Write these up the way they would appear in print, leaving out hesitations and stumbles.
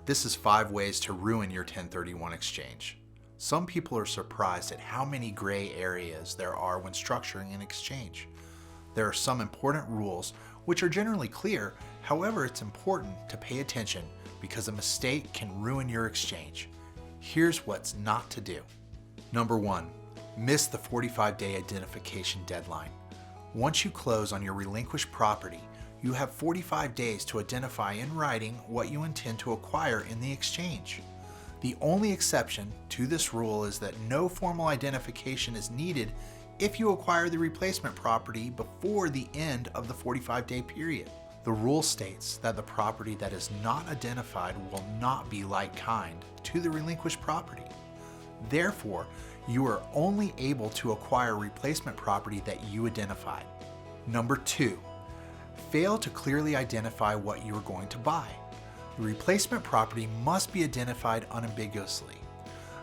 This is 5 ways to ruin your 1031 exchange. Some people are surprised at how many gray areas there are when structuring an exchange. There are some important rules which are generally clear, however it's important to pay attention because a mistake can ruin your exchange. Here's what's not to do. Number 1. Miss the 45-day identification deadline. Once you close on your relinquished property, you have 45 days to identify in writing what you intend to acquire in the exchange. The only exception to this rule is that no formal identification is needed if you acquire the replacement property before the end of the 45-day period. The rule states that the property that is not identified will not be like kind to the relinquished property. Therefore, you are only able to acquire replacement property that you identified. Number 2. Fail to clearly identify what you are going to buy. The replacement property must be identified unambiguously.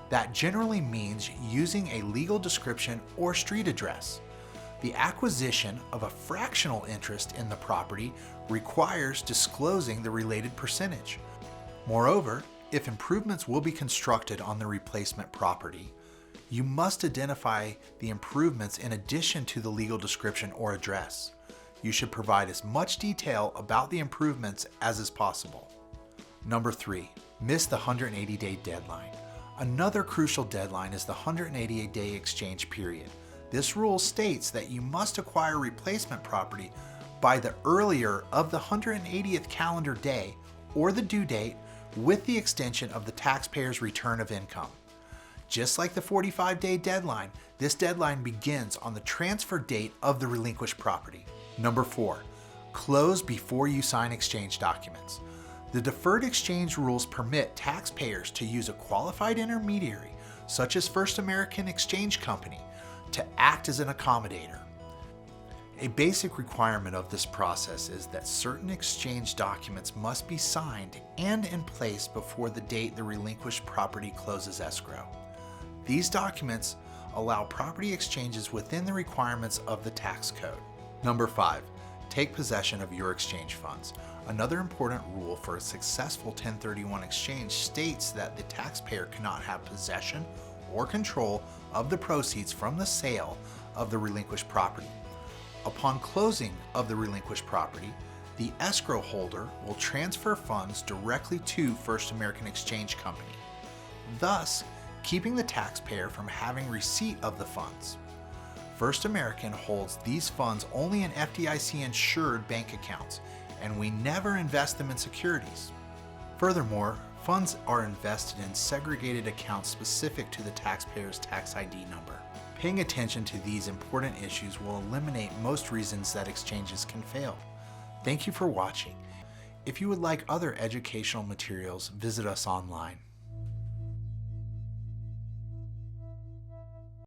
That generally means using a legal description or street address. The acquisition of a fractional interest in the property requires disclosing the related percentage. Moreover, if improvements will be constructed on the replacement property, you must identify the improvements in addition to the legal description or address. You should provide as much detail about the improvements as is possible. Number 3. Miss the 180-day deadline. Another crucial deadline is the 188-day exchange period. This rule states that you must acquire replacement property by the earlier of the 180th calendar day or the due date with the extension of the taxpayer's return of income. Just like the 45-day deadline, this deadline begins on the transfer date of the relinquished property. Number 4. Close before you sign exchange documents. The deferred exchange rules permit taxpayers to use a qualified intermediary, such as First American Exchange Company, to act as an accommodator. A basic requirement of this process is that certain exchange documents must be signed and in place before the date the relinquished property closes escrow. These documents allow property exchanges within the requirements of the tax code. Number 5. Take possession of your exchange funds. Another important rule for a successful 1031 exchange states that the taxpayer cannot have possession or control of the proceeds from the sale of the relinquished property. Upon closing of the relinquished property, the escrow holder will transfer funds directly to First American Exchange Company, thus keeping the taxpayer from having receipt of the funds. First American holds these funds only in FDIC-insured bank accounts, and we never invest them in securities. Furthermore, funds are invested in segregated accounts specific to the taxpayer's tax ID number. Paying attention to these important issues will eliminate most reasons that exchanges can fail. Thank you for watching. If you would like other educational materials, visit us online.